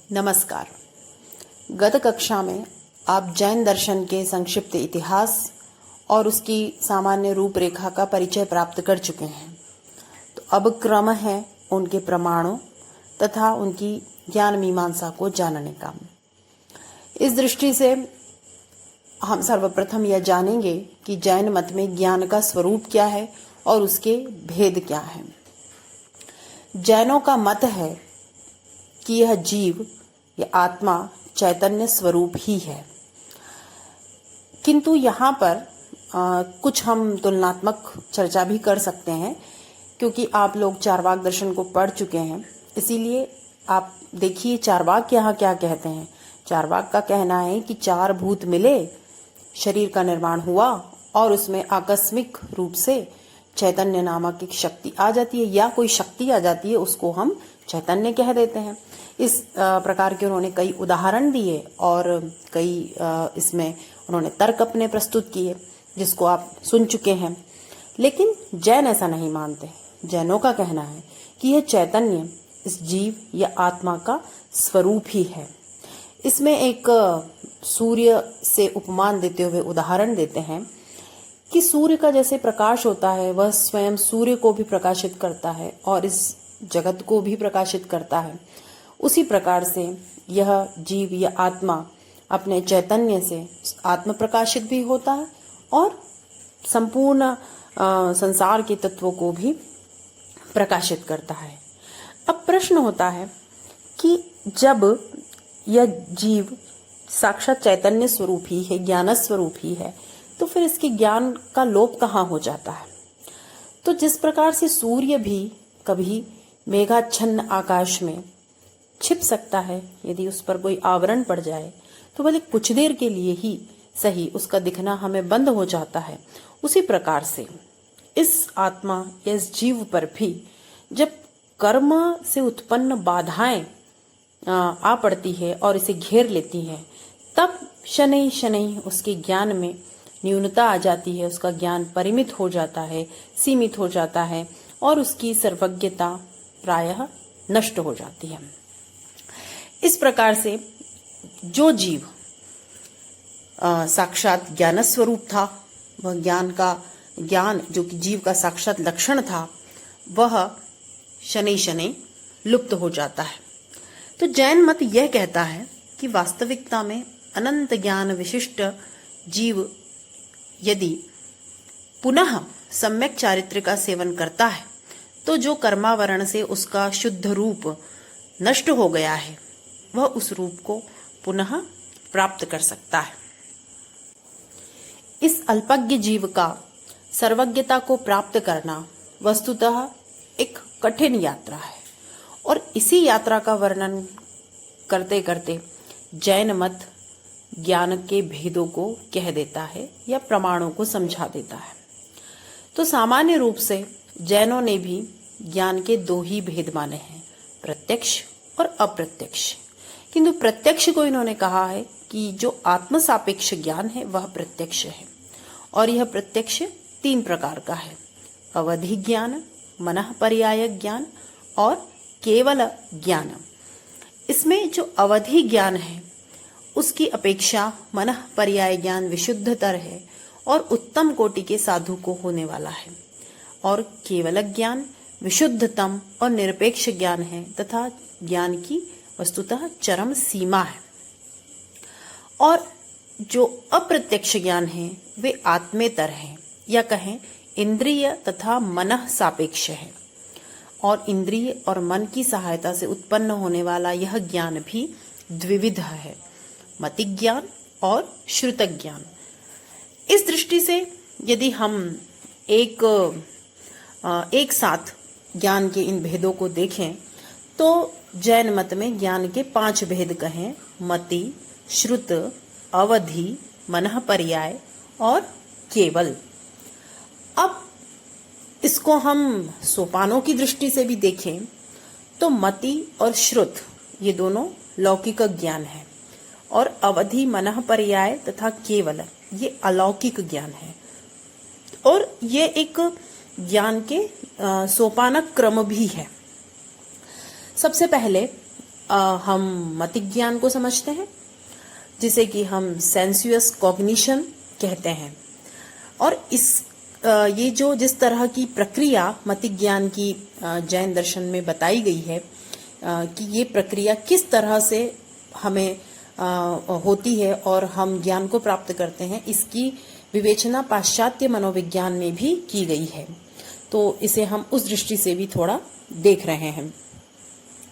नमस्कार। गत कक्षा में आप जैन दर्शन के संक्षिप्त इतिहास और उसकी सामान्य रूपरेखा का परिचय प्राप्त कर चुके हैं। तो अब क्रम है उनके प्रमाणों तथा उनकी ज्ञान मीमांसा को जानने का। इस दृष्टि से हम सर्वप्रथम यह जानेंगे कि जैन मत में ज्ञान का स्वरूप क्या है और उसके भेद क्या हैं। जैनों का मत है कि यह जीव या आत्मा चैतन्य स्वरूप ही है, किंतु यहाँ पर कुछ हम तुलनात्मक चर्चा भी कर सकते हैं, क्योंकि आप लोग चारवाक दर्शन को पढ़ चुके हैं। इसीलिए आप देखिए चारवाक यहाँ क्या कहते हैं। चारवाक का कहना है कि चार भूत मिले, शरीर का निर्माण हुआ और उसमें आकस्मिक रूप से चैतन्य नामक एक शक्ति आ जाती है या कोई शक्ति आ जाती है, उसको हम चैतन्य कह देते हैं। इस प्रकार के उन्होंने कई उदाहरण दिए और कई इसमें उन्होंने तर्क अपने प्रस्तुत किए, जिसको आप सुन चुके हैं। लेकिन जैन ऐसा नहीं मानते। जैनों का कहना है कि यह चैतन्य इस जीव या आत्मा का स्वरूप ही है। इसमें एक सूर्य से उपमान देते हुए उदाहरण देते हैं कि सूर्य का जैसे प्रकाश होता है, वह स्वयं सूर्य को भी प्रकाशित करता है और इस जगत को भी प्रकाशित करता है। उसी प्रकार से यह जीव या आत्मा अपने चैतन्य से आत्म प्रकाशित भी होता है और संपूर्ण संसार के तत्वों को भी प्रकाशित करता है। अब प्रश्न होता है कि जब यह जीव साक्षात चैतन्य स्वरूप ही है, ज्ञान स्वरूप ही है, तो फिर इसके ज्ञान का लोप कहाँ हो जाता है। तो जिस प्रकार से सूर्य भी कभी मेघाच्छन्न आकाश में छिप सकता है, यदि उस पर कोई आवरण पड़ जाए तो भले कुछ देर के लिए ही सही उसका दिखना हमें बंद हो जाता है। उसी प्रकार से इस आत्मा या इस जीव पर भी जब कर्म से उत्पन्न बाधाएं आ पड़ती है और इसे घेर लेती है, तब शनै शनै उसके ज्ञान में न्यूनता आ जाती है, उसका ज्ञान परिमित हो जाता है, सीमित हो जाता है और उसकी सर्वज्ञता प्रायः नष्ट हो जाती है। इस प्रकार से जो जीव साक्षात ज्ञान स्वरूप था, वह ज्ञान जो कि जीव का साक्षात लक्षण था, वह शनै शनै लुप्त हो जाता है। तो जैन मत यह कहता है कि वास्तविकता में अनंत ज्ञान विशिष्ट जीव यदि पुनः सम्यक चारित्र का सेवन करता है, तो जो कर्मावरण से उसका शुद्ध रूप नष्ट हो गया है, वह उस रूप को पुनः प्राप्त कर सकता है। इस अल्पज्ञ जीव का सर्वज्ञता को प्राप्त करना वस्तुतः एक कठिन यात्रा है और इसी यात्रा का वर्णन करते करते जैन मत ज्ञान के भेदों को कह देता है या प्रमाणों को समझा देता है। तो सामान्य रूप से जैनों ने भी ज्ञान के दो ही भेद माने हैं, प्रत्यक्ष और अप्रत्यक्ष। किंतु प्रत्यक्ष को इन्होंने कहा है कि जो आत्म सापेक्ष ज्ञान है वह प्रत्यक्ष है और यह प्रत्यक्ष तीन प्रकार का है: अवधि ज्ञान, मनः पर्याय ज्ञान और केवल ज्ञान। इसमें जो अवधि ज्ञान है उसकी अपेक्षा मनः पर्याय ज्ञान विशुद्धतर है और उत्तम कोटि के साधु को होने वाला है, और केवल ज्ञान विशुद्धतम और निरपेक्ष ज्ञान है तथा ज्ञान की वस्तुतः चरम सीमा है। और जो अप्रत्यक्ष ज्ञान है वे आत्मेतर है या कहें इंद्रिय तथा मनः सापेक्ष है, और इंद्रिय और मन की सहायता से उत्पन्न होने वाला यह ज्ञान भी द्विविध है, मति ज्ञान और श्रुत ज्ञान। इस दृष्टि से यदि हम एक साथ ज्ञान के इन भेदों को देखें तो जैन मत में ज्ञान के 5 भेद कहें: मति, श्रुत, अवधि, मनः पर्याय और केवल। अब इसको हम सोपानों की दृष्टि से भी देखें तो मति और श्रुत ये दोनों लौकिक ज्ञान है और अवधि, मनः पर्याय तथा केवल ये अलौकिक ज्ञान है। और ये एक ज्ञान के सोपानक क्रम भी है। सबसे पहले हम मतिक ज्ञान को समझते हैं, जिसे कि हम सेंसुअस कॉग्निशन कहते हैं। और ये जो जिस तरह की प्रक्रिया मतिक ज्ञान की जैन दर्शन में बताई गई है कि ये प्रक्रिया किस तरह से हमें होती है और हम ज्ञान को प्राप्त करते हैं, इसकी विवेचना पाश्चात्य मनोविज्ञान में भी की गई है। तो इसे हम उस दृष्टि से भी थोड़ा देख रहे हैं।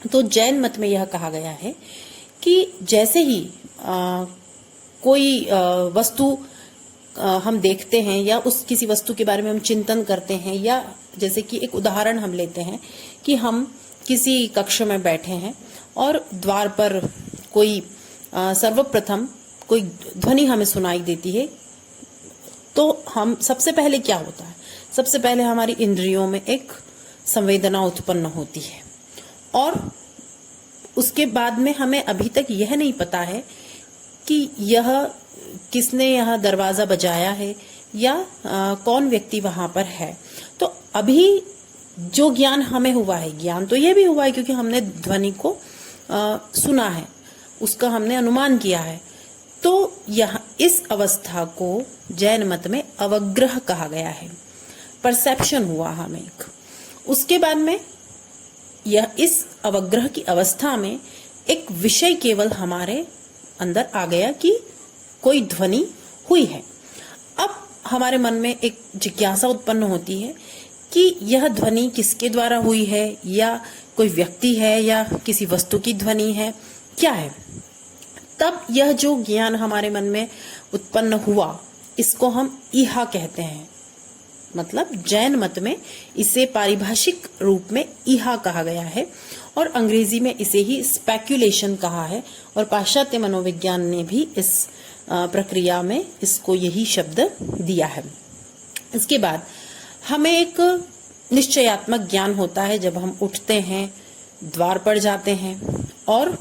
तो जैन मत में यह कहा गया है कि जैसे ही कोई वस्तु हम देखते हैं या उस किसी वस्तु के बारे में हम चिंतन करते हैं, या जैसे कि एक उदाहरण हम लेते हैं कि हम किसी कक्ष में बैठे हैं और द्वार पर कोई सर्वप्रथम कोई ध्वनि हमें सुनाई देती है, तो हम सबसे पहले क्या होता है, सबसे पहले हमारी इंद्रियों में एक संवेदना उत्पन्न होती है और उसके बाद में हमें अभी तक यह नहीं पता है कि यह किसने यह दरवाजा बजाया है या कौन व्यक्ति वहां पर है। तो अभी जो ज्ञान हमें हुआ है, ज्ञान तो यह भी हुआ है क्योंकि हमने ध्वनि को सुना है, उसका हमने अनुमान किया है। तो यह इस अवस्था को जैन मत में अवग्रह कहा गया है, परसेप्शन हुआ हमें एक। उसके बाद में यह इस अवग्रह की अवस्था में एक विषय केवल हमारे अंदर आ गया कि कोई ध्वनि हुई है। अब हमारे मन में एक जिज्ञासा उत्पन्न होती है कि यह ध्वनि किसके द्वारा हुई है, या कोई व्यक्ति है या किसी वस्तु की ध्वनि है, क्या है। तब यह जो ज्ञान हमारे मन में उत्पन्न हुआ, इसको हम ईहा कहते हैं। मतलब जैन मत में इसे पारिभाषिक रूप में ईहा कहा गया है और अंग्रेजी में इसे ही स्पेक्युलेशन कहा है, और पाश्चात्य मनोविज्ञान ने भी इस प्रक्रिया में इसको यही शब्द दिया है। इसके बाद हमें एक निश्चयात्मक ज्ञान होता है जब हम उठते हैं, द्वार पर जाते हैं और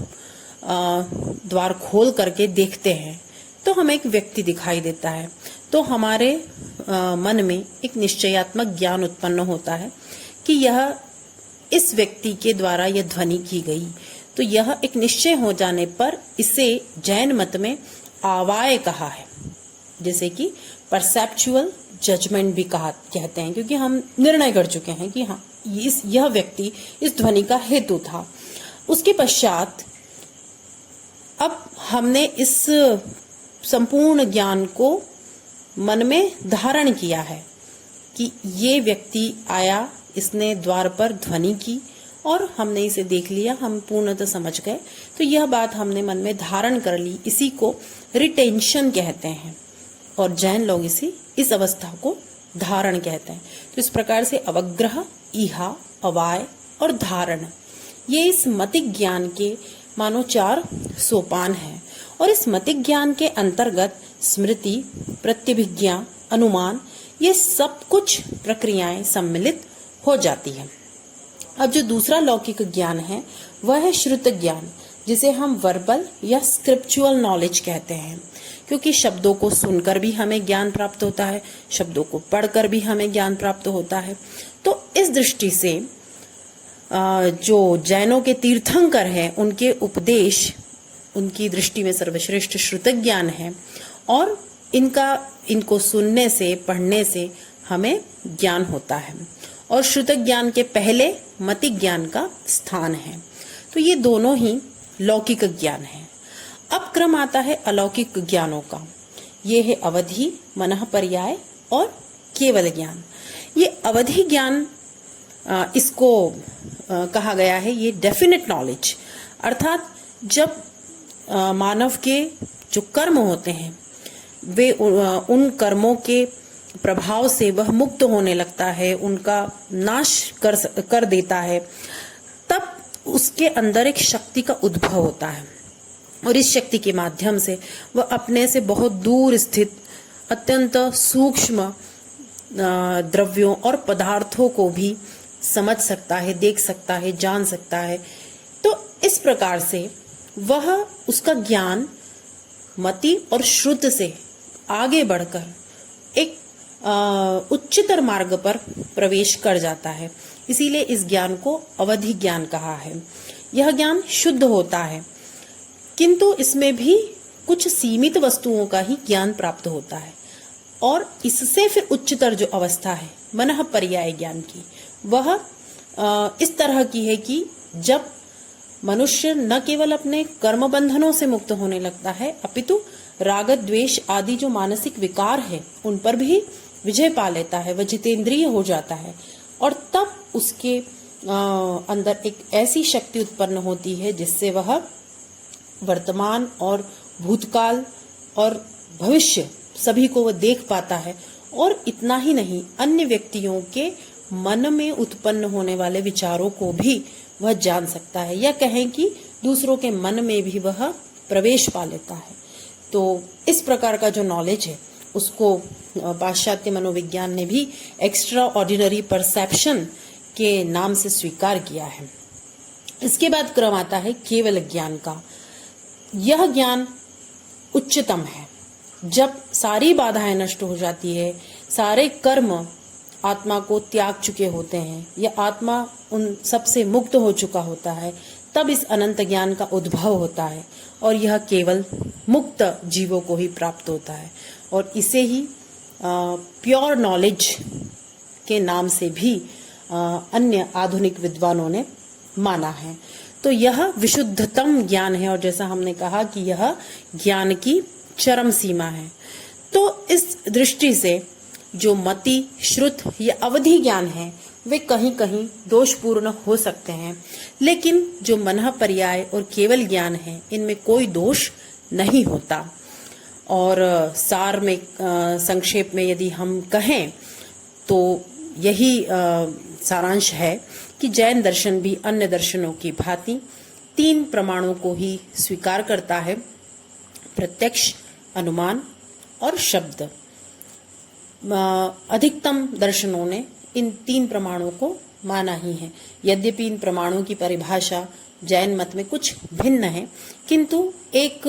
द्वार खोल करके देखते हैं तो हमें एक व्यक्ति दिखाई देता है। तो हमारे मन में एक निश्चयात्मक ज्ञान उत्पन्न होता है कि यह इस व्यक्ति के द्वारा यह ध्वनि की गई। तो यह एक निश्चय हो जाने पर इसे जैन मत में आवाय कहा है, जैसे कि परसेप्चुअल जजमेंट भी कहते हैं, क्योंकि हम निर्णय कर चुके हैं कि हाँ यह व्यक्ति इस ध्वनि का हेतु था। उसके पश्चात अब हमने इस संपूर्ण ज्ञान को मन में धारण किया है कि ये व्यक्ति आया, इसने द्वार पर ध्वनि की और हमने इसे देख लिया, हम पूर्णतः समझ गए। तो यह बात हमने मन में धारण कर ली, इसी को रिटेंशन कहते हैं और जैन लोग इस अवस्था को धारण कहते हैं। तो इस प्रकार से अवग्रह, ईहा, अवाय और धारण, ये इस मतिक ज्ञान के मानो 4 सोपान हैं। और इस मतिक ज्ञान के अंतर्गत स्मृति, प्रत्यभिज्ञा, अनुमान, ये सब कुछ प्रक्रियाएं सम्मिलित हो जाती है। अब जो दूसरा लौकिक ज्ञान है वह है श्रुत ज्ञान, जिसे हम वर्बल या स्क्रिप्चुअल नॉलेज कहते हैं, क्योंकि शब्दों को सुनकर भी हमें ज्ञान प्राप्त होता है, शब्दों को पढ़कर भी हमें ज्ञान प्राप्त होता है। तो इस दृष्टि से जो जैनों के तीर्थंकर हैं, उनके उपदेश उनकी दृष्टि में सर्वश्रेष्ठ श्रुत ज्ञान है और इनको सुनने से, पढ़ने से हमें ज्ञान होता है और श्रुत ज्ञान के पहले मतिक ज्ञान का स्थान है। तो ये दोनों ही लौकिक ज्ञान है। अब क्रम आता है अलौकिक ज्ञानों का। ये है अवधि, मनः पर्याय और केवल ज्ञान। ये अवधि ज्ञान इसको कहा गया है, ये डेफिनेट नॉलेज, अर्थात जब मानव के जो कर्म होते हैं वे उन कर्मों के प्रभाव से वह मुक्त होने लगता है, उनका नाश कर देता है, तब उसके अंदर एक शक्ति का उद्भव होता है और इस शक्ति के माध्यम से वह अपने से बहुत दूर स्थित अत्यंत सूक्ष्म द्रव्यों और पदार्थों को भी समझ सकता है, देख सकता है, जान सकता है। तो इस प्रकार से वह उसका ज्ञान मति और श्रुत से आगे बढ़कर एक उच्चतर मार्ग पर प्रवेश कर जाता है। इसीलिए इस ज्ञान को अवधि ज्ञान कहा है। यह ज्ञान शुद्ध होता है, किंतु इसमें भी कुछ सीमित वस्तुओं का ही ज्ञान प्राप्त होता है। और इससे फिर उच्चतर जो अवस्था है मनः पर्याय ज्ञान की, वह इस तरह की है कि जब मनुष्य न केवल अपने कर्म बंधनों से मुक्त होने लगता है, अपितु राग द्वेष आदि जो मानसिक विकार है उन पर भी विजय पा लेता है, वह जितेंद्रिय हो जाता है। और तब उसके अंदर एक ऐसी शक्ति उत्पन्न होती है जिससे वह वर्तमान और भूतकाल और भविष्य सभी को वह देख पाता है। और इतना ही नहीं, अन्य व्यक्तियों के मन में उत्पन्न होने वाले विचारों को भी वह जान सकता है, या कहें कि दूसरों के मन में भी वह प्रवेश पा लेता है। तो इस प्रकार का जो नॉलेज है उसको पाश्चात्य मनोविज्ञान ने भी एक्स्ट्रा ऑर्डिनरी परसेप्शन के नाम से स्वीकार किया है। इसके बाद क्रम आता है केवल ज्ञान का। यह ज्ञान उच्चतम है। जब सारी बाधाएं नष्ट हो जाती है, सारे कर्म आत्मा को त्याग चुके होते हैं, या आत्मा उन सब से मुक्त हो चुका होता है, तब इस अनंत ज्ञान का उद्भव होता है और यह केवल मुक्त जीवों को ही प्राप्त होता है। और इसे ही प्योर नॉलेज के नाम से भी अन्य आधुनिक विद्वानों ने माना है। तो यह विशुद्धतम ज्ञान है, और जैसा हमने कहा कि यह ज्ञान की चरम सीमा है। तो इस दृष्टि से जो मति, श्रुत या अवधि ज्ञान है वे कहीं कहीं दोषपूर्ण हो सकते हैं, लेकिन जो मनः पर्याय और केवल ज्ञान है इनमें कोई दोष नहीं होता। और सार में संक्षेप में यदि हम कहें तो यही सारांश है कि जैन दर्शन भी अन्य दर्शनों की भांति 3 प्रमाणों को ही स्वीकार करता है: प्रत्यक्ष, अनुमान और शब्द। अधिकतम दर्शनों ने इन 3 प्रमाणों को माना ही है। यद्यपि इन प्रमाणों की परिभाषा जैन मत में कुछ भिन्न है, किंतु एक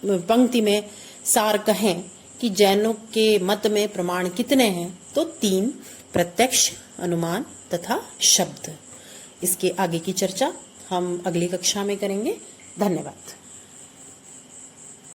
पंक्ति में सार कहें कि जैनों के मत में प्रमाण कितने हैं, तो 3: प्रत्यक्ष, अनुमान तथा शब्द। इसके आगे की चर्चा हम अगली कक्षा में करेंगे। धन्यवाद।